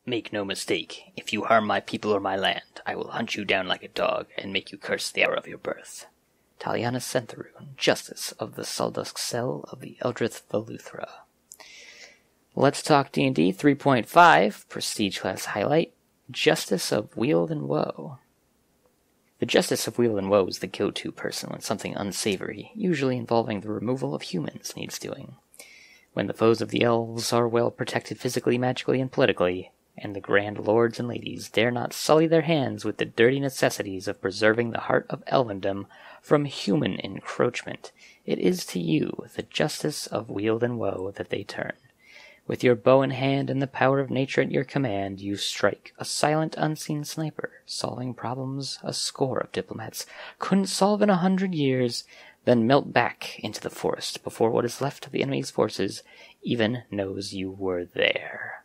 Make no mistake, if you harm my people or my land, I will hunt you down like a dog and make you curse the hour of your birth. Taliana Sentharun, Justice of the Saldusk Cell of the Eldrith Veluthra. Let's talk D&D 3.5, Prestige Class Highlight, Justice of Weald and Woe. The Justice of Weald and Woe is the go-to person when something unsavory, usually involving the removal of humans, needs doing. When the foes of the elves are well protected physically, magically, and politically, and the grand lords and ladies dare not sully their hands with the dirty necessities of preserving the heart of elvendom from human encroachment, it is to you, the Justice of Weald and Woe, that they turn. With your bow in hand and the power of nature at your command, you strike, a silent, unseen sniper, solving problems a score of diplomats couldn't solve in 100 years, then melt back into the forest before what is left of the enemy's forces even knows you were there.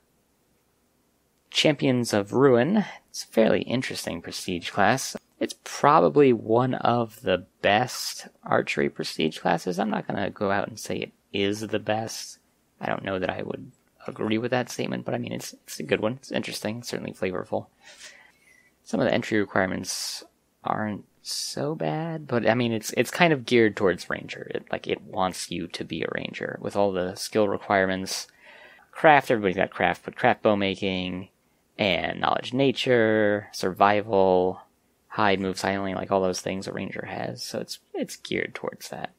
Champions of Ruin. It's a fairly interesting prestige class. It's probably one of the best archery prestige classes. I'm not going to go out and say it is the best. I don't know that I would agree with that statement, but I mean, it's a good one. It's interesting, it's certainly flavorful. Some of the entry requirements aren't so bad, but I mean, it's kind of geared towards ranger. It wants you to be a ranger with all the skill requirements. Craft, everybody's got craft, but craft bow making and knowledge nature, survival, hide, move silently, like all those things a ranger has. So it's geared towards that.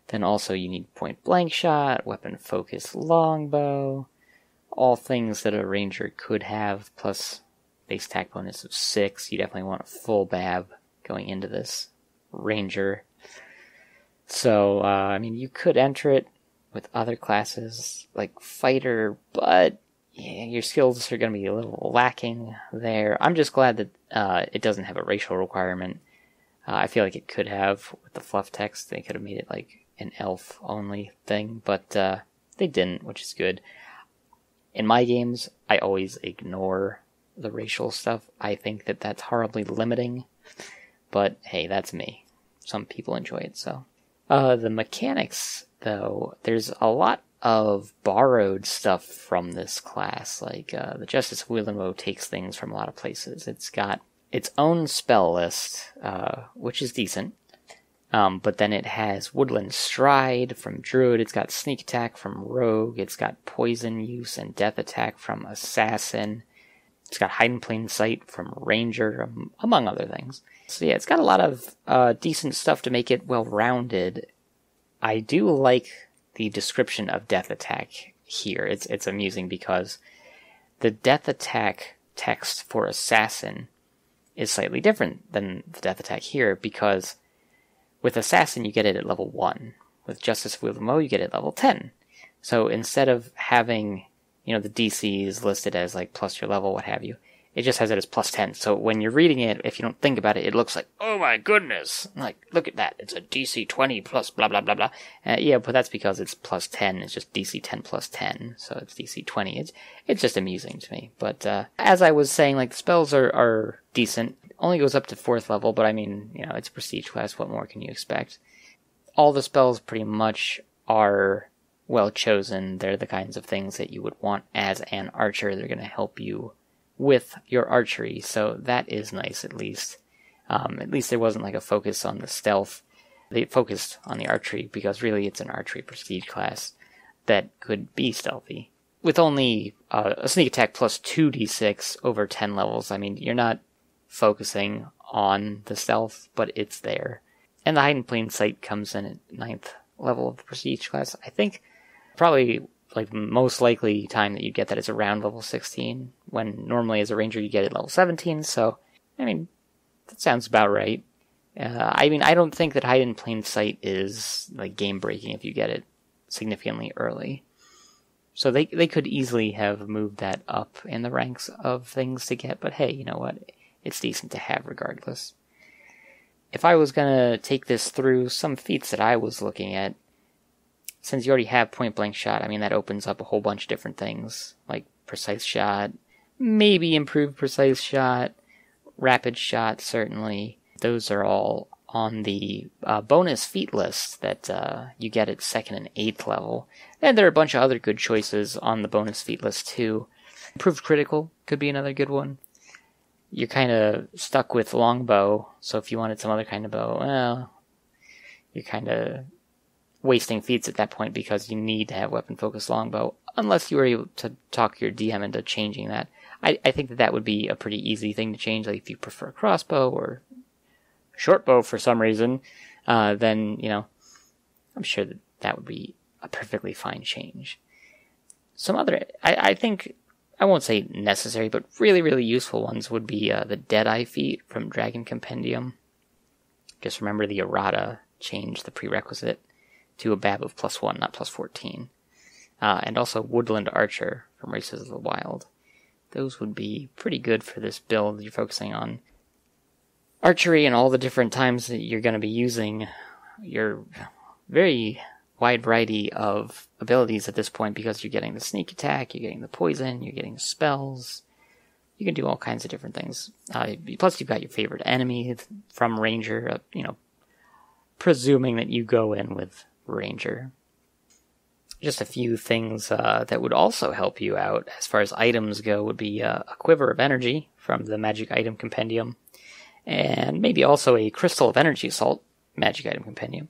Then also you need point blank shot, weapon focus longbow, all things that a ranger could have, plus base attack bonus of 6. You definitely want a full BAB going into this ranger. So, I mean, you could enter it with other classes, like fighter, but yeah, your skills are going to be a little lacking there. I'm just glad that it doesn't have a racial requirement. I feel like it could have with the fluff text. They could have made it like an elf-only thing, but they didn't, which is good. In my games, I always ignore the racial stuff. I think that that's horribly limiting, but hey, that's me. Some people enjoy it, so. The mechanics, though, there's a lot of borrowed stuff from this class. Like, the Justice of Weald and Woe takes things from a lot of places. It's got its own spell list, which is decent. But then it has Woodland Stride from Druid, it's got Sneak Attack from Rogue, it's got Poison Use and Death Attack from Assassin, it's got Hide in Plain Sight from Ranger, among other things. So yeah, it's got a lot of decent stuff to make it well-rounded. I do like the description of Death Attack here. It's amusing because the Death Attack text for Assassin is slightly different than the Death Attack here, because with Assassin, you get it at level 1. With Justice of Weald and Woe, you get it at level 10. So instead of having, the DCs listed as, like, plus your level, what have you, it just has it as plus 10. So when you're reading it, if you don't think about it, it looks like, oh my goodness! Like, look at that, it's a DC 20 plus blah blah blah blah. Yeah, but that's because it's plus 10, it's just DC 10 plus 10, so it's DC 20. It's just amusing to me. But as I was saying, like, the spells are decent. Only goes up to 4th level, but I mean, it's a prestige class, what more can you expect? All the spells pretty much are well chosen. They're the kinds of things that you would want as an archer. They're going to help you with your archery, so that is nice, at least. At least there wasn't like a focus on the stealth. They focused on the archery, because really it's an archery prestige class that could be stealthy. With only a sneak attack plus 2d6 over 10 levels, I mean, you're not focusing on the stealth, but it's there. And the Hide in Plain Sight comes in at 9th level of the prestige class. I think probably like most likely time that you get that is around level 16, when normally as a ranger you get it level 17, so I mean, that sounds about right. I mean, I don't think that Hide in Plain Sight is like game breaking if you get it significantly early. So they could easily have moved that up in the ranks of things to get, but hey, you know what? It's decent to have regardless. If I was going to take this through some feats that I was looking at, since you already have point blank shot, I mean, that opens up a whole bunch of different things, like precise shot, maybe improved precise shot, rapid shot, certainly. Those are all on the bonus feat list that you get at 2nd and 8th level. And there are a bunch of other good choices on the bonus feat list too. Improved critical could be another good one. You're kind of stuck with longbow, so if you wanted some other kind of bow, well, you're kind of wasting feats at that point because you need to have weapon-focused longbow, unless you were able to talk your DM into changing that. I think that would be a pretty easy thing to change. Like if you prefer crossbow or short bow for some reason, then, I'm sure that would be a perfectly fine change. Some other, I think, I won't say necessary, but really, really useful ones would be the Deadeye feat from Dragon Compendium. Just remember the errata changed the prerequisite to a BAB of +1, not +14. And also Woodland Archer from Races of the Wild. Those would be pretty good for this build. You're focusing on archery and all the different times that you're going to be using your very wide variety of abilities at this point, because you're getting the sneak attack, you're getting the poison, you're getting spells. You can do all kinds of different things. Plus you've got your favorite enemy from Ranger, presuming that you go in with Ranger. Just a few things that would also help you out as far as items go would be a Quiver of Energy from the Magic Item Compendium, and maybe also a Crystal of Energy Assault Magic Item Compendium.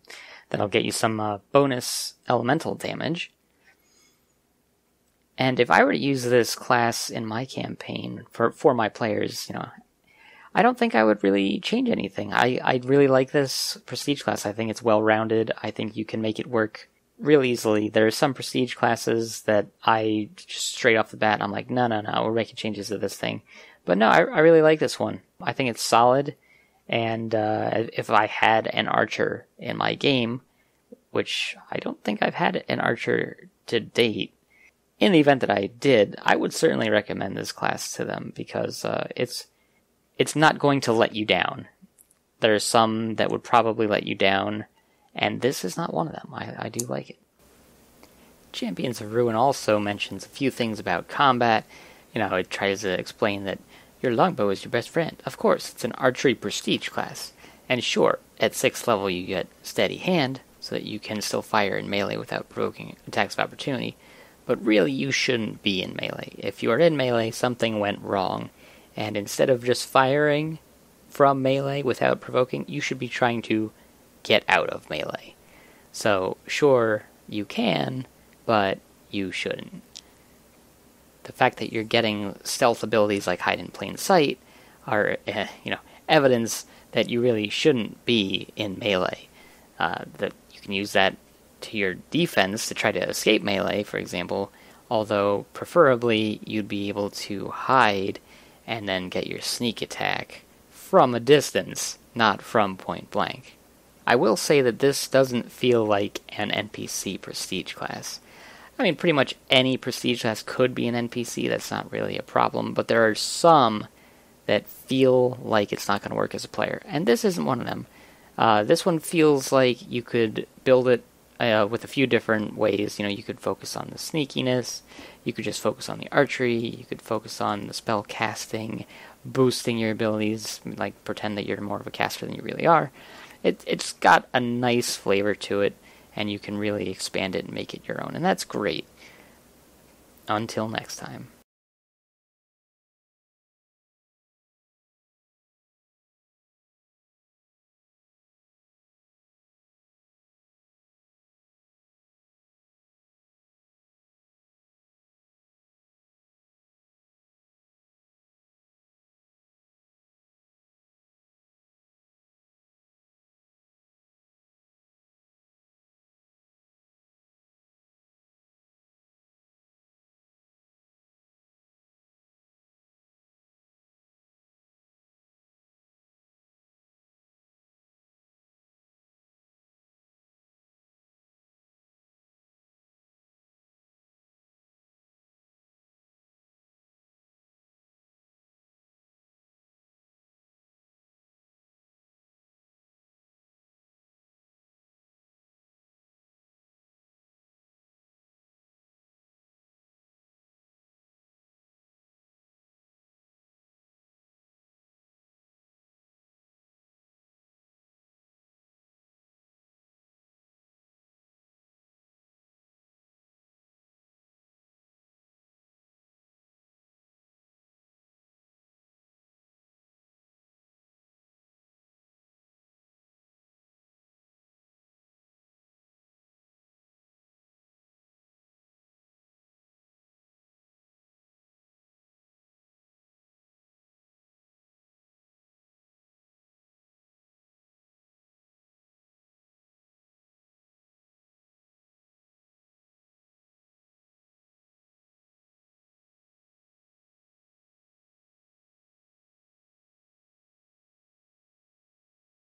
That'll get you some bonus elemental damage. And if I were to use this class in my campaign for my players, I don't think I would really change anything. I really like this Prestige class. I think it's well-rounded. I think you can make it work real easily. There are some Prestige classes that I just straight off the bat, I'm like, no, we're making changes to this thing. But no, I really like this one. I think it's solid, and if I had an archer in my game, which I don't think I've had an archer to date, in the event that I did, I would certainly recommend this class to them, because it's not going to let you down. There are some that would probably let you down, and this is not one of them. I do like it. Champions of Ruin also mentions a few things about combat. It tries to explain that your longbow is your best friend. Of course, it's an archery prestige class. And sure, at 6th level you get steady hand, so that you can still fire in melee without provoking attacks of opportunity. But really, you shouldn't be in melee. If you are in melee, something went wrong. And instead of just firing from melee without provoking, you should be trying to get out of melee. So, sure, you can, but you shouldn't. The fact that you're getting stealth abilities like hide in plain sight are, evidence that you really shouldn't be in melee. That you can use that to your defense to try to escape melee, for example, although preferably you'd be able to hide and then get your sneak attack from a distance, not from point blank. I will say that this doesn't feel like an NPC Prestige class. I mean, pretty much any Prestige class could be an NPC, that's not really a problem, but there are some that feel like it's not going to work as a player, and this isn't one of them. This one feels like you could build it with a few different ways. You could focus on the sneakiness, you could just focus on the archery, you could focus on the spell casting, boosting your abilities, like pretend that you're more of a caster than you really are. It's got a nice flavor to it, and you can really expand it and make it your own, and that's great. Until next time.